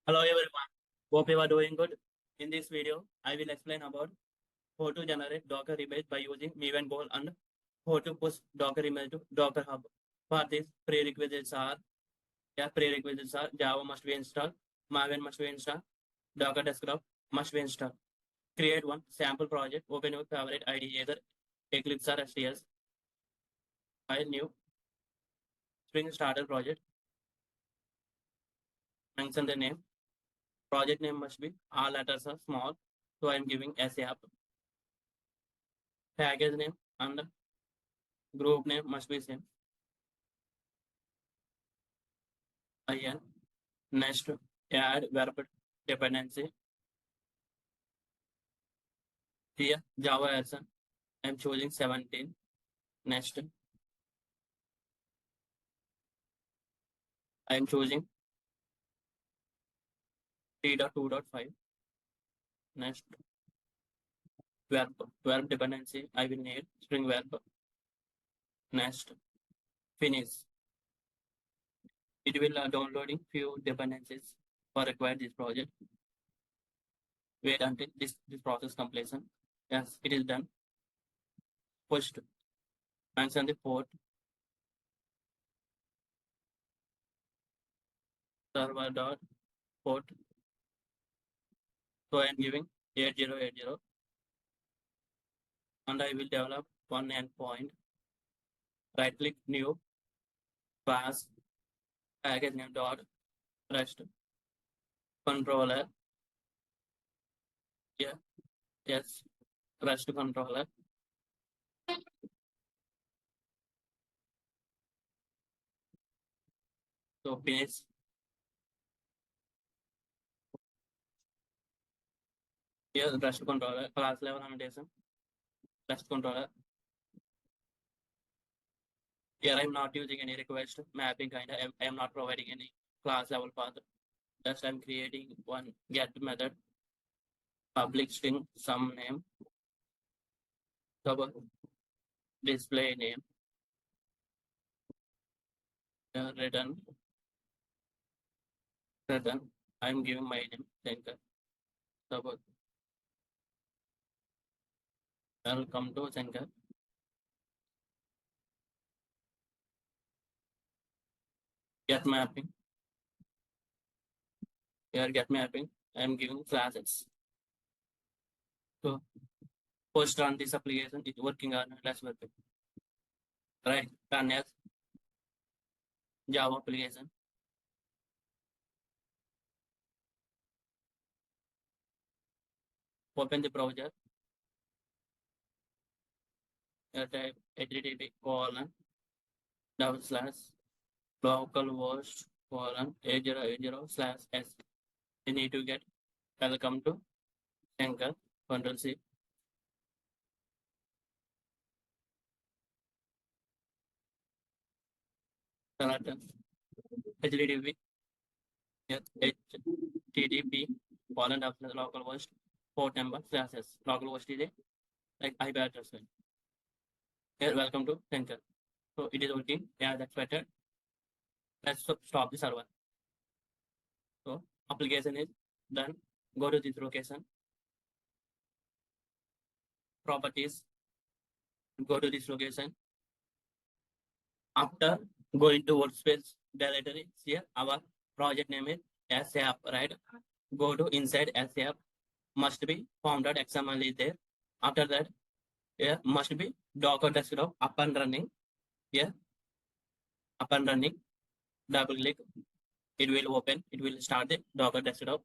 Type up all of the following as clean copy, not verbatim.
Hello everyone. Hope you are doing good. In this video, I will explain about how to generate Docker image by using Maven goal and how to push Docker image to Docker Hub. For this, prerequisites are Java must be installed, Maven must be installed, Docker Desktop must be installed. Create one sample project. Open your favorite IDE, either Eclipse or STS. File new Spring Starter project. Mention the name. Project name must be all letters are small. So I am giving SAP. Package name and group name must be same. IN. Next, add verb dependency. Here, Java version. I'm choosing 17. Next, I'm choosing 3.2.5. Next, verb dependency. I will need string verb. Next, finish. It will downloading few dependencies for require this project. Wait until this process completion. Yes, it is done. Pushed. Mention the port. Server dot port. So I am giving 8080 and I will develop one endpoint. Right click new class package name dot rest controller. Yeah, yes, rest controller. So finish. Here rest controller class level annotation. Rest controller. Here I'm not using any request mapping kind of. I am not providing any class level path. Just I'm creating one get method. Public string some name. Double display name. Return. I'm giving my name. Center. Double. I'll come to center. Get mapping. Here get mapping. I'm giving classes. So post run this application. It's working on less work. Right. Run as Java application. Open the browser. Type http://localhost:8080/s. You need to get welcome to Shankar. Control C. Select http http://localhost port number /s. Localhost is a like IP address. Here, welcome to Shankar. So it is working as expected. Let's stop the server. So application is done. Go to this location. Properties. Go to this location. After going to workspace directory, here our project name is SAP, right? Go to inside SAP. Must be form.xml is there. After that, here must be Docker desktop up and running. Here, up and running. Double click. It will open. It will start the Docker desktop.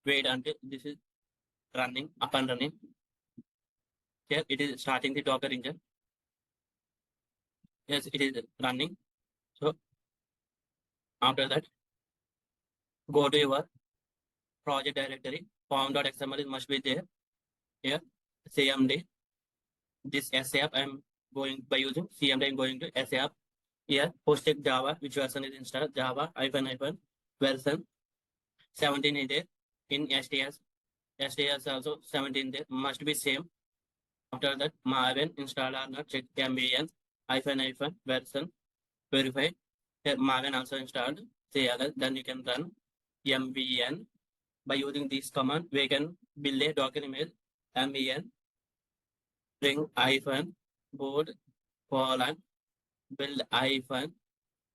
Wait until this is running, up and running. Here it is starting the Docker engine. Yes, it is running. So after that, go to your project directory. Form.xml must be there. Here, CMD. This SAP I'm going by using CMD. I'm going to SAP. Here, hosted Java, which version is installed? Java --, version 17 is there. In STS, STS also 17 there. Must be same. After that, Maven install or not, check MBN --, version verify. Here, Maven also installed. Say other, then you can run. mvn. By using this command, we can build a Docker image mvn bring hyphen board colon build hyphen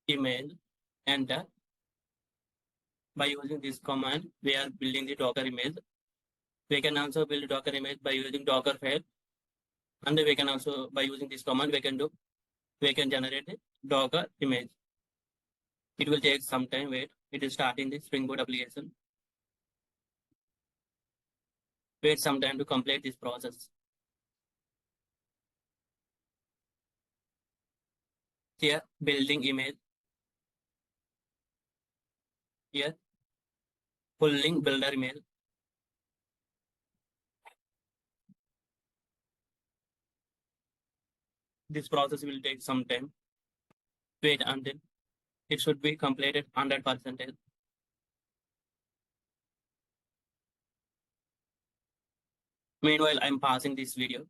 image enter. By using this command, we are building the Docker image. We can also build Docker image by using Docker file, and we can also by using this command we can generate a Docker image. It will take some time. Wait, it is starting the Spring Boot application. Wait some time to complete this process. Here, building image. Here, pulling builder image. This process will take some time. Wait until it should be completed 100%. Meanwhile, I'm passing this video.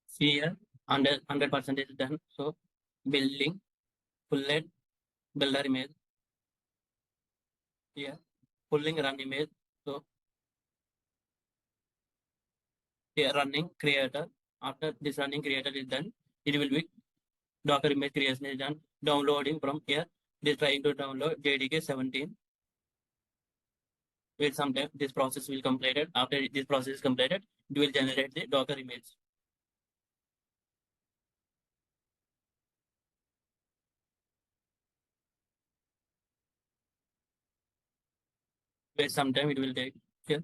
See here, 100% is done. So, building, pulled builder image. Here, pulling run image. So, here running creator. After this running creator is done, it will be Docker image creation is done. Downloading from here. It is trying to download JDK 17. Wait some time. This process will completed. After this process is completed, it will generate the Docker image. Wait some time. It will take here.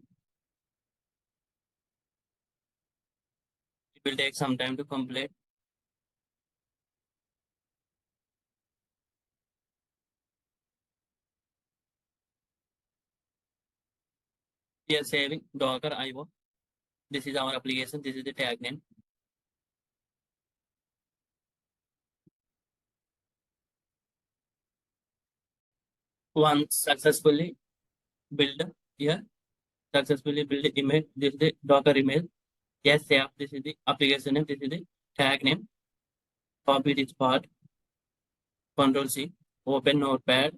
It will take some time to complete. Here saving Docker IO. This is our application. This is the tag name. Once successfully build here, successfully build image. This is the Docker image. Yes, yeah. This is the application name. This is the tag name. Copy this part. Control C. Open Notepad.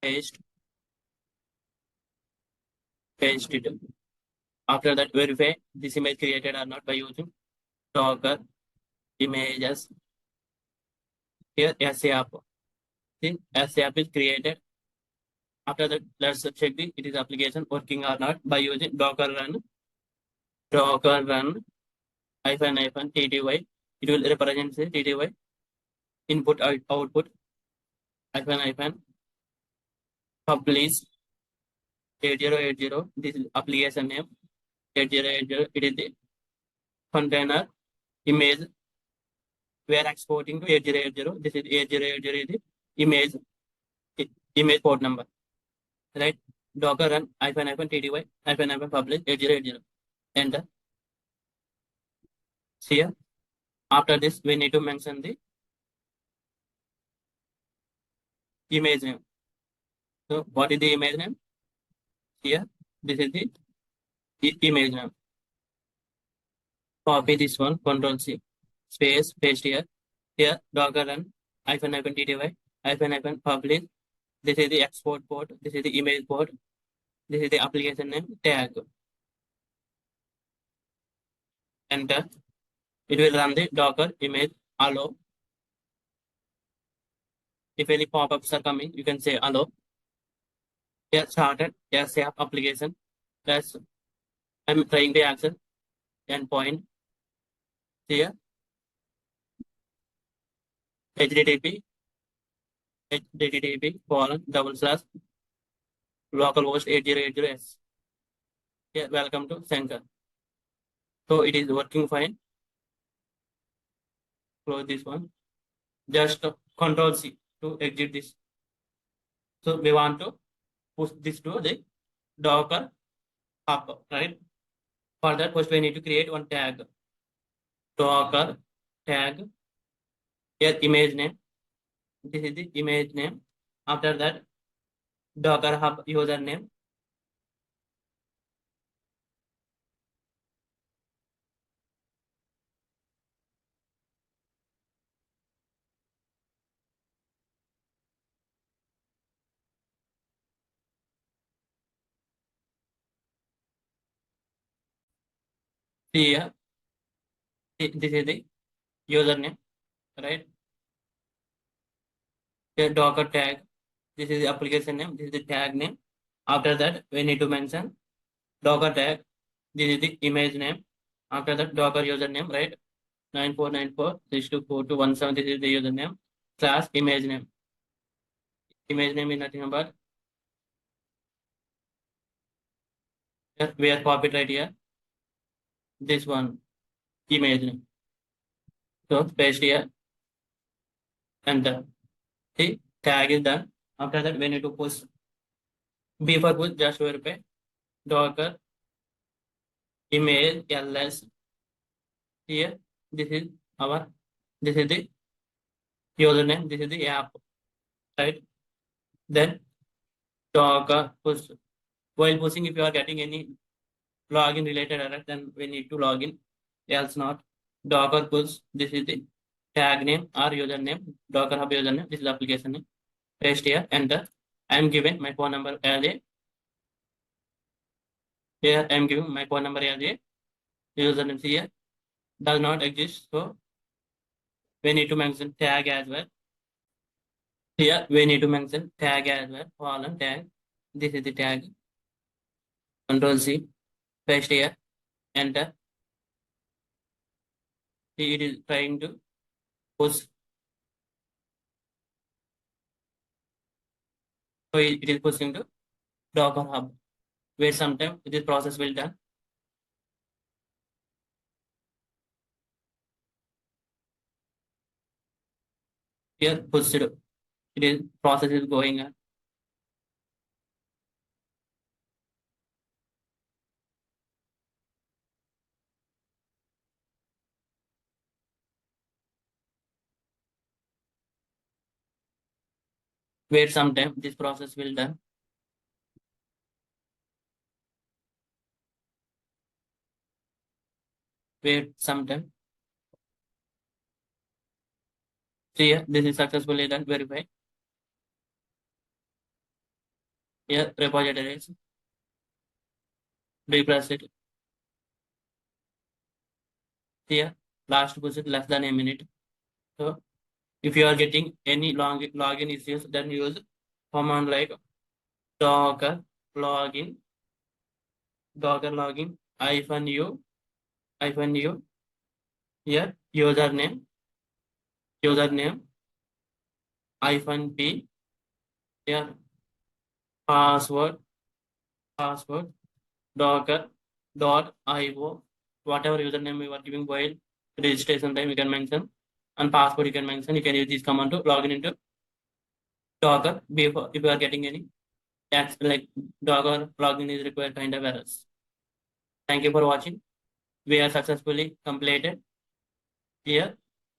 Paste. Paste it. After that, verify this image created or not by using Docker images. Here, SAP. See, SAP is created. After that, let's check the it is application working or not by using Docker run hyphen TTY. It will represent the TTY input output hyphen publish 8080. This is application name 8080. It is the container image. We are exporting to 8080. This is 8080 is the image image port number. Right? Docker run hyphen TTY hyphen publish 8080. Enter. Here. After this, we need to mention the image name. So, what is the image name? Here, this is the image name. Copy this one, Control C, space, paste here. Here, Docker run hyphen TTY hyphen publish. This is the export port. This is the image port. This is the application name tag. Enter. It will run the Docker image allow. If any pop-ups are coming, you can say allow. Here started. Yes, yeah, application. That's I'm trying to access endpoint. Here. HTTP :// localhost 8080s. Yeah, welcome to center. So it is working fine. Close this one. Just Control C to exit this. So we want to push this to the Docker hub, right? For that, first we need to create one tag. Docker tag. Here image name. This is the image name. After that, Docker hub username. See here, this is the username, right? Here Docker tag. This is the application name. This is the tag name. After that, we need to mention Docker tag. This is the image name. After that, Docker username, right? 9494624217. This is the username. Class image name. Image name is nothing but here we are copied right here. This one image name. So paste here. Enter. The tag is done. After that, we need to push. Before push, just verify Docker image ls. Here, this is our. This is the username. This is the app, right? Then Docker push. While pushing, if you are getting any login related error, then we need to log in. Else not. Docker push. This is the tag name or username. Docker Hub username. This is the application name. Paste here. Enter. I am given my phone number as a. Here I am giving my phone number as a username. Here does not exist. So we need to mention tag as well. Here we need to mention tag as well. Column tag. This is the tag. Control C. Paste here. Enter. See, it is trying to push. So it is pushing to Docker Hub. Wait some time. This process will done. Here pushed. It is process is going on. Wait some time. This process will done. Wait some time. See here, this is successfully done. Verify. Here repositories. Refresh it. Here last push it less than a minute. So if you are getting any login issues, then use command like docker login -u here username -p here password docker.io whatever username you are giving while registration time you can mention and password you can mention. You can use this command to log in into Docker before if you are getting any that's like Docker login is required kind of errors. Thank you for watching. We are successfully completed here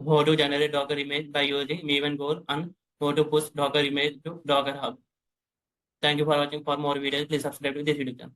how to generate Docker image by using Maven goal and how to push Docker image to Docker Hub. Thank you for watching. For more videos, please subscribe to this YouTube channel.